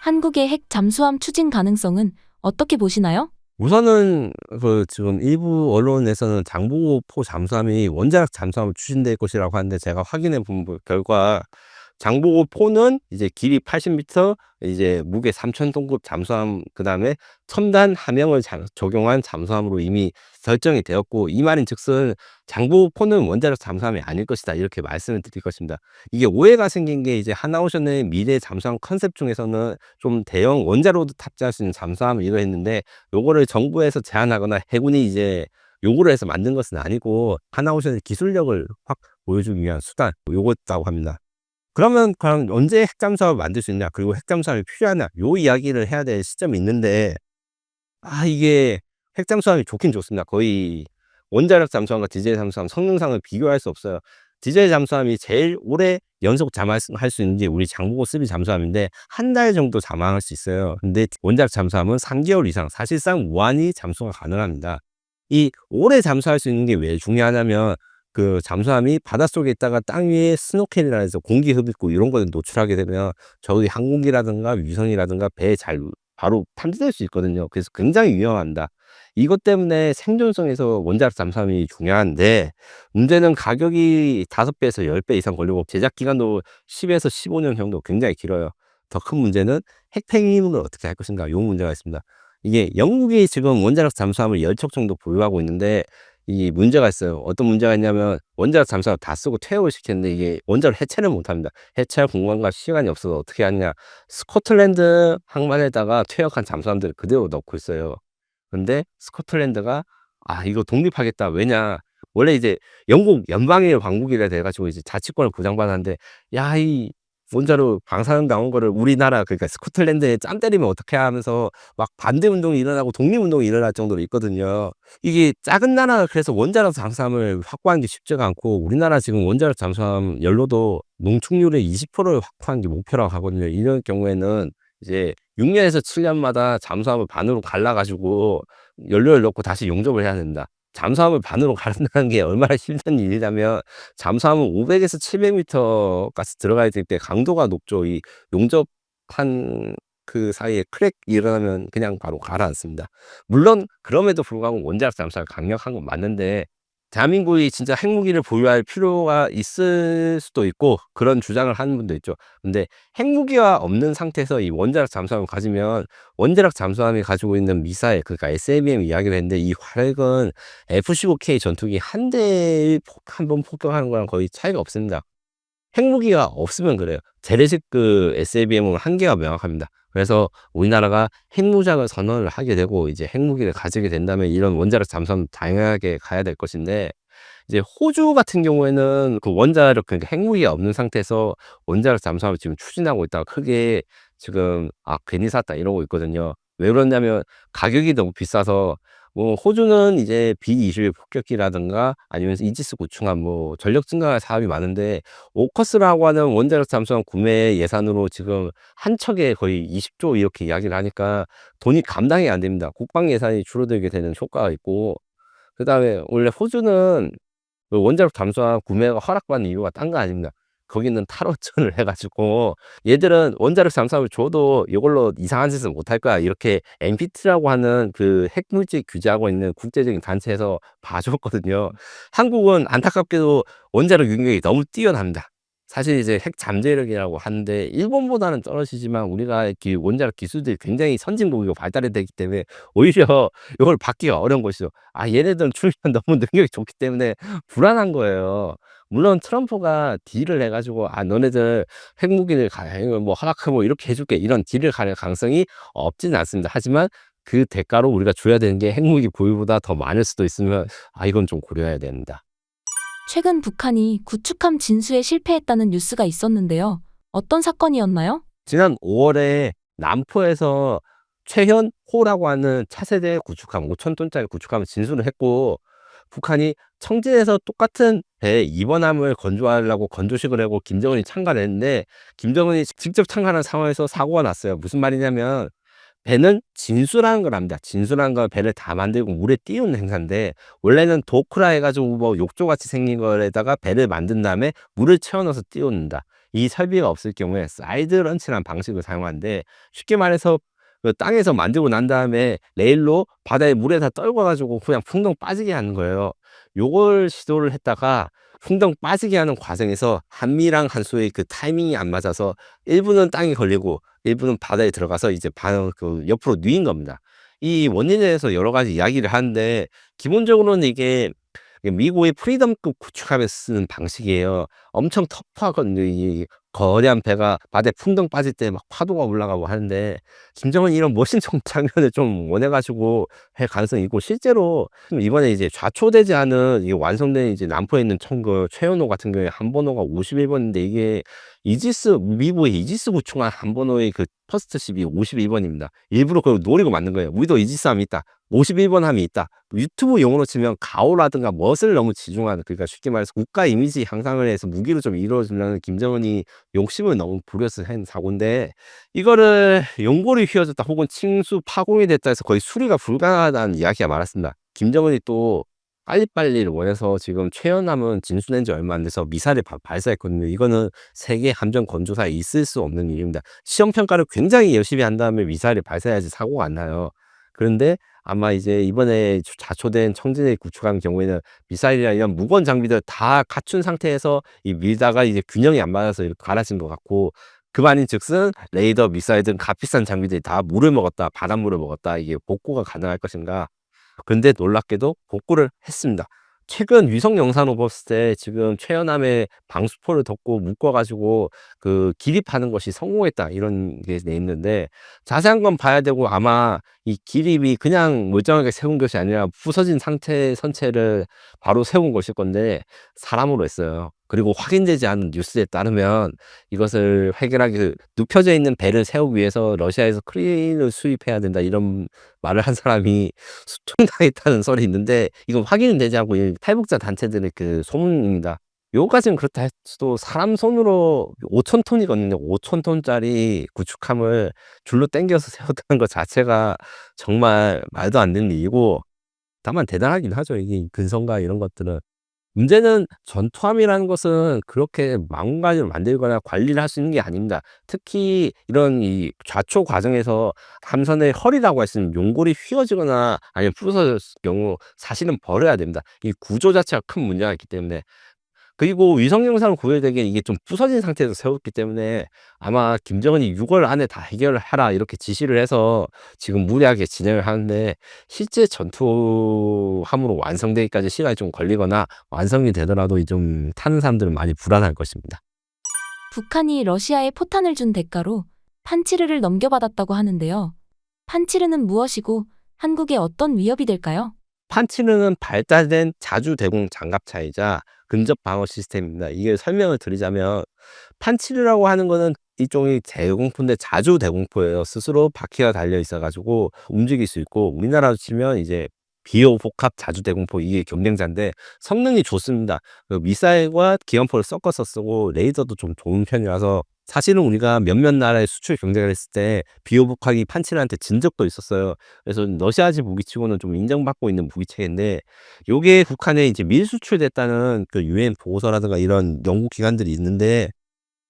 B: 한국의 핵 잠수함 추진 가능성은 어떻게 보시나요?
A: 우선은 그 지금 일부 언론에서는 장보고 잠수함이 원자력 잠수함으로 추진될 것이라고 하는데 제가 확인해 본 결과 장보고포는 이제 길이 80m 이제 무게 3,000톤급 잠수함 그다음에 첨단 함형을 적용한 잠수함으로 이미 설정이 되었고 이 말인즉슨 장보고포는 원자력 잠수함이 아닐 것이다 이렇게 말씀을 드릴 것입니다. 이게 오해가 생긴 게 이제 하나오션의 미래 잠수함 컨셉 중에서는 좀 대형 원자로도 탑재할 수 있는 잠수함을 이뤄했는데 요거를 정부에서 제안하거나 해군이 이제 요구를 해서 만든 것은 아니고 하나오션의 기술력을 확 보여주기 위한 수단 요거였다고 합니다. 그러면 과연 언제 핵잠수함을 만들 수 있냐 그리고 핵잠수함이 필요하냐 요 이야기를 해야 될 시점이 있는데 이게 핵잠수함이 좋긴 좋습니다. 거의 원자력 잠수함과 디젤 잠수함 성능상을 비교할 수 없어요. 디젤 잠수함이 제일 오래 연속 잠수할 수 있는 게 우리 장보고 3 잠수함인데 한 달 정도 잠수할 수 있어요. 근데 원자력 잠수함은 3개월 이상 사실상 무한히 잠수가 가능합니다. 이 오래 잠수할 수 있는 게 왜 중요하냐면 그 잠수함이 바닷속에 있다가 땅 위에 스노켈이라 해서 공기 흡입구 이런 거에 노출하게 되면 저희 항공기라든가 위성이라든가 배에 잘 바로 탐지될 수 있거든요. 그래서 굉장히 위험합니다. 이것 때문에 생존성에서 원자력 잠수함이 중요한데 문제는 가격이 5배에서 10배 이상 걸리고 제작 기간도 10에서 15년 정도 굉장히 길어요. 더 큰 문제는 핵폐기물을 어떻게 할 것인가 요 문제가 있습니다. 이게 영국이 지금 원자력 잠수함을 10척 정도 보유하고 있는데 이 문제가 있어요. 어떤 문제가 있냐면 원자력 잠수함 다 쓰고 퇴역을 시켰는데 이게 원자력 해체를 못 합니다. 해체할 공간과 시간이 없어서 어떻게 하느냐. 스코틀랜드 항만에다가 퇴역한 잠수함들을 그대로 넣고 있어요. 근데 스코틀랜드가 이거 독립하겠다. 왜냐? 원래 이제 영국 연방의 왕국이라 돼 가지고 이제 자치권을 보장받았는데 이 원자로 방사능 나온 거를 우리나라 그러니까 스코틀랜드에 짬 때리면 어떡해 하면서 막 반대 운동이 일어나고 독립 운동이 일어날 정도로 있거든요. 이게 작은 나라가 그래서 원자력 잠수함을 확보하는 게 쉽지가 않고 우리나라 지금 원자력 잠수함 연료도 농축률의 20%를 확보하는 게 목표라고 하거든요. 이런 경우에는 이제 6년에서 7년마다 잠수함을 반으로 갈라 가지고 연료를 넣고 다시 용접을 해야 된다. 잠수함을 반으로 가른다는 게 얼마나 힘든 일이냐면 잠수함은 500에서 700m까지 들어가야 될 때 강도가 높죠. 이 용접한 그 사이에 크랙 일어나면 그냥 바로 가라앉습니다. 물론 그럼에도 불구하고 원자력 잠수함이 강력한 건 맞는데 대한민국이 진짜 핵무기를 보유할 필요가 있을 수도 있고 그런 주장을 하는 분도 있죠. 근데 핵무기가 없는 상태에서 이 원자력 잠수함을 가지면 원자력 잠수함이 가지고 있는 미사일, 그러니까 SLBM 이야기를 했는데 이 화력은 F-15K 전투기 한 대에 한 번 폭격하는 거랑 거의 차이가 없습니다. 핵무기가 없으면 그래요. 재래식 그 SLBM은 한계가 명확합니다. 그래서 우리나라가 핵무장을 선언을 하게 되고 이제 핵무기를 가지게 된다면 이런 원자력 잠수함 당연하게 가야 될 것인데, 이제 호주 같은 경우에는 그 원자력, 그러니까 핵무기가 없는 상태에서 원자력 잠수함을 지금 추진하고 있다가 크게 지금 괜히 샀다 이러고 있거든요. 왜 그러냐면 가격이 너무 비싸서. 뭐 호주는 이제 B-21 폭격기라든가 아니면 이지스 구축함, 뭐 전력 증강 사업이 많은데 오커스라고 하는 원자력 잠수함 구매 예산으로 지금 한 척에 거의 20조 이렇게 이야기를 하니까 돈이 감당이 안 됩니다. 국방 예산이 줄어들게 되는 효과가 있고, 그다음에 원래 호주는 그 원자력 잠수함 구매가 허락받는 이유가 딴 거 아닙니다. 거기는 탈원전을 해 가지고 얘들은 원자력 잠수함을 줘도 이걸로 이상한 짓을 못 할 거야, 이렇게 NPT라고 하는 그 핵물질 규제하고 있는 국제적인 단체에서 봐 줬거든요. 한국은 안타깝게도 원자력 능력이 너무 뛰어납니다. 사실 이제 핵 잠재력이라고 하는데 일본보다는 떨어지지만 우리가 그 원자력 기술들이 굉장히 선진국이고 발달이 되기 때문에 오히려 이걸 받기가 어려운 것이죠. 얘네들은 출면 너무 능력이 좋기 때문에 불안한 거예요. 물론 트럼프가 딜을 해 가지고 너네들 핵무기를 뭐 허락하고 이렇게 해 줄게, 이런 딜을 갈 가능성이 없지는 않습니다. 하지만 그 대가로 우리가 줘야 되는 게 핵무기 보유보다 더 많을 수도 있으면 이건 좀 고려해야 됩니다.
B: 최근 북한이 구축함 진수에 실패했다는 뉴스가 있었는데요. 어떤 사건이었나요?
A: 지난 5월에 남포에서 최현호라고 하는 차세대 구축함, 5,000톤짜리 구축함을 진수를 했고, 북한이 청진에서 똑같은 배 입원함을 건조하려고 건조식을 하고 김정은이 참가를 했는데, 김정은이 직접 참가하는 상황에서 사고가 났어요. 무슨 말이냐면 배는 진수라는 걸 압니다. 진수라는 걸 배를 다 만들고 물에 띄우는 행사인데, 원래는 도크라 해가지고 뭐 욕조같이 생긴 거에다가 배를 만든 다음에 물을 채워 넣어서 띄우는다. 이 설비가 없을 경우에 사이드 런치라는 방식을 사용하는데, 쉽게 말해서 그 땅에서 만들고 난 다음에 레일로 바다에 물에다 떨궈 가지고 그냥 풍덩 빠지게 하는 거예요. 요걸 시도를 했다가 풍덩 빠지게 하는 과정에서 한미랑 한소의 그 타이밍이 안 맞아서 일부는 땅에 걸리고 일부는 바다에 들어가서 이제 그 옆으로 뉘인 겁니다. 이 원인에 대해서 여러 가지 이야기를 하는데, 기본적으로는 이게 미국의 프리덤급 구축함에 쓰는 방식이에요. 엄청 터프하거든요. 이 거대한 배가 바다에 풍덩 빠질 때 막 파도가 올라가고 하는데, 김정은이 이런 멋진 장면을 좀 원해 가지고 할 가능성이 있고, 실제로 이번에 이제 좌초되지 않은 이 완성된 이제 남포에 있는 그 최현호 같은 경우에 한번호가 51번인데 이게 미국의 이지스 구축함 한번호의 그 퍼스트십이 51번입니다. 일부러 그걸 노리고 만든 거예요. 우리도 이지스함이 있다, 51번 함이 있다. 유튜브 용어로 치면 가오라든가 멋을 너무 지중하는, 그러니까 쉽게 말해서 국가 이미지 향상을 해서 무기로 좀 이루어주려는 김정은이 욕심을 너무 부려서 한 사고인데, 이거를 연골이 휘어졌다 혹은 칭수 파공이 됐다 해서 거의 수리가 불가능하다는 이야기가 많았습니다. 김정은이 또 빨리빨리를 원해서 지금 최연함은 진수된 지 얼마 안 돼서 미사일을 발사했거든요. 이거는 세계 함정 건조사에 있을 수 없는 일입니다. 시험 평가를 굉장히 열심히 한 다음에 미사일을 발사해야지 사고가 안 나요. 그런데 아마 이제 이번에 자초된 청진의 구축함 경우에는 미사일이나 이런 무거운 장비들 다 갖춘 상태에서 이 밀다가 이제 균형이 안 맞아서 이렇게 갈라진 것 같고, 그 말인즉슨 레이더, 미사일 등 값비싼 장비들이 다 물을 먹었다, 바닷물을 먹었다, 이게 복구가 가능할 것인가. 근데 놀랍게도 복구를 했습니다. 최근 위성 영상으로 봤을 때 지금 최연함의 방수포를 덮고 묶어 가지고 그 기립하는 것이 성공했다, 이런 게 돼 있는데, 자세한 건 봐야 되고 아마 이 기립이 그냥 멀쩡하게 세운 것이 아니라 부서진 상태의 선체를 바로 세운 것일 건데 사람으로 했어요. 그리고 확인되지 않은 뉴스에 따르면 이것을 해결하기, 눕혀져 있는 배를 세우기 위해서 러시아에서 크레인을 수입해야 된다, 이런 말을 한 사람이 수총당했다는 설이 있는데, 이건 확인은 되지 않고 이 탈북자 단체들의 그 소문입니다. 요까지는 그렇다 해도 사람 손으로 5,000톤이거든요. 5,000톤짜리 구축함을 줄로 당겨서 세웠다는 것 자체가 정말 말도 안 되는 일이고, 다만 대단하긴 하죠. 이게 근성과 이런 것들은. 문제는 전투함이라는 것은 그렇게 마음가짐을 만들거나 관리를 할 수 있는 게 아닙니다. 특히 이런 이 좌초 과정에서 함선의 헐이라고 할 수 있는 용골이 휘어지거나 아니면 부서졌을 경우 사실은 버려야 됩니다. 이 구조 자체가 큰 문제가 있기 때문에. 그리고 위성 영상을 구현되기에 이게 좀 부서진 상태에서 세웠기 때문에 아마 김정은이 6월 안에 다 해결을 하라 이렇게 지시를 해서 지금 무리하게 진행을 하는데, 실제 전투함으로 완성되기까지 시간이 좀 걸리거나 완성이 되더라도 좀 타는 사람들은 많이 불안할 것입니다.
B: 북한이 러시아에 포탄을 준 대가로 판치르를 넘겨받았다고 하는데요. 판치르는 무엇이고 한국에 어떤 위협이 될까요?
A: 판치르는 발달된 자주 대공 장갑차이자 근접 방어 시스템입니다. 이게 설명을 드리자면, 판치르라고 하는 거는 일종의 대공포인데 자주 대공포예요. 스스로 바퀴가 달려 있어 가지고 움직일 수 있고, 우리나라로 치면 이제 비호 복합 자주 대공포, 이게 경쟁자인데 성능이 좋습니다. 그 미사일과 기관포를 섞어서 쓰고 레이더도 좀 좋은 편이라서 사실은 우리가 몇몇 나라에 수출 경쟁을 했을 때 비호복합이 판치르한테 진 적도 있었어요. 그래서 러시아제 무기치고는 좀 인정받고 있는 무기체계인데, 요게 북한에 이제 밀수출됐다는 그 유엔 보고서라든가 이런 연구 기관들이 있는데,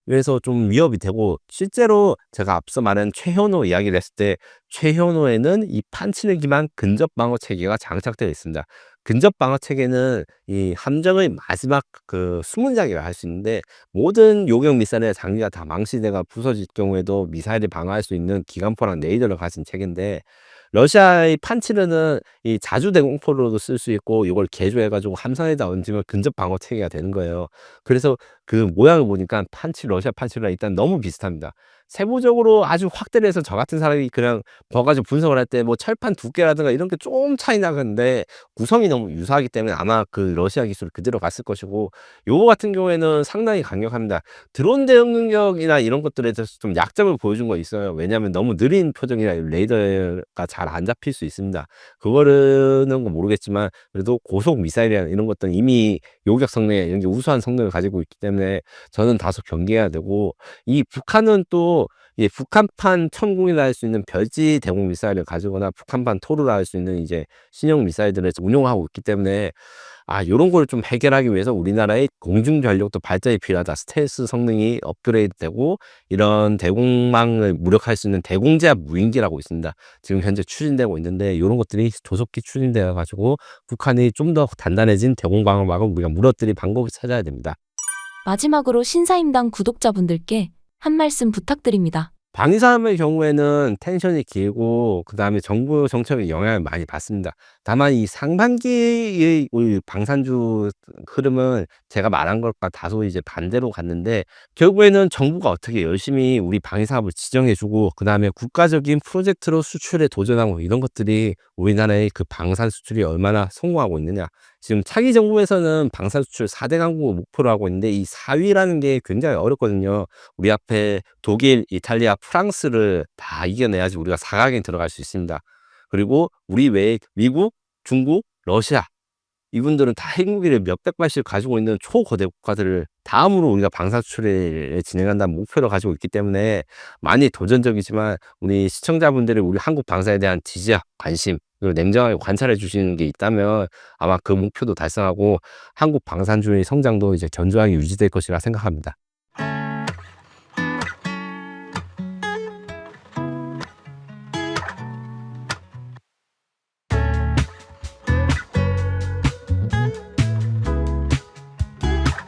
A: 그래서 좀 위협이 되고, 실제로 제가 앞서 말한 최현호 이야기를 했을 때 최현호에는 이 판치르 기반 근접 방어 체계가 장착되어 있습니다. 근접 방어 체계는 이 함정의 마지막 그 수문장이라 할 수 있는데, 모든 요격 미사일의 장비가 다 망치되가 부서질 경우에도 미사일을 방어할 수 있는 기관포랑 레이더를 가진 체계인데, 러시아의 판치르는 이 자주 대공포로도 쓸 수 있고 이걸 개조해 가지고 함선에다 얹으면 근접 방어 체계가 되는 거예요. 그래서 그 모양을 보니까 러시아 판치르랑 일단 너무 비슷합니다. 세부적으로 아주 확대를 해서 저 같은 사람이 그냥 봐 가지고 분석을 할 때 뭐 철판 두께라든가 이런 게 좀 차이 나는데, 구성이 너무 유사하기 때문에 아마 그 러시아 기술을 그대로 갔을 것이고, 요거 같은 경우에는 상당히 강력합니다. 드론 대응 능력이나 이런 것들에 대해서 좀 약점을 보여준 거 있어요. 왜냐하면 너무 느린 표정이나 레이더가 잘 안 잡힐 수 있습니다. 그거는 건 모르겠지만 그래도 고속 미사일이나 이런 것들은 이미 요격 성능에 이런 게 우수한 성능을 가지고 있기 때문에 저는 다소 경계해야 되고, 이 북한은 또 이 북한판 천궁이라 할 수 있는 별지 대공 미사일을 가지거나 북한판 토르라 할 수 있는 이제 신형 미사일들을 운용하고 있기 때문에, 요런 거를 좀 해결하기 위해서 우리나라의 공중 전력도 발전이 필요하다. 스텔스 성능이 업그레이드되고 이런 대공망을 무력할 수 있는 대공제압 무인기라고 있습니다. 지금 현재 추진되고 있는데, 요런 것들이 조속히 추진되어 가지고 북한이 좀 더 단단해진 대공방어막을 우리가 무너뜨릴 방법을 찾아야 됩니다.
B: 마지막으로 신사임당 구독자분들께 한 말씀 부탁드립니다.
A: 방위사업의 경우에는 텐션이 길고 그다음에 정부 정책의 영향을 많이 받습니다. 다만 이 상반기의 우리 방산주 흐름은 제가 말한 것과 다소 이제 반대로 갔는데, 결국에는 정부가 어떻게 열심히 우리 방위사업을 지정해 주고 그다음에 국가적인 프로젝트로 수출에 도전하고 이런 것들이 우리나라의 그 방산 수출이 얼마나 성공하고 있느냐. 지금 차기 정부에서는 방산 수출 4대 강국을 목표로 하고 있는데, 이 4위라는 게 굉장히 어렵거든요. 우리 앞에 독일, 이탈리아, 프랑스를 다 이겨내야지 우리가 4강에 들어갈 수 있습니다. 그리고 우리 외에 미국, 중국, 러시아, 이분들은 다 핵무기를 몇백 발씩 가지고 있는 초거대 국가들을 다음으로 우리가 방사 수출을 진행한다는 목표로 가지고 있기 때문에 많이 도전적이지만, 우리 시청자분들이 우리 한국 방사에 대한 지지와 관심, 그리고 냉정하게 관찰해 주시는 게 있다면 아마 그 목표도 달성하고 한국 방산주의 성장도 이제 견조하게 유지될 것이라 생각합니다.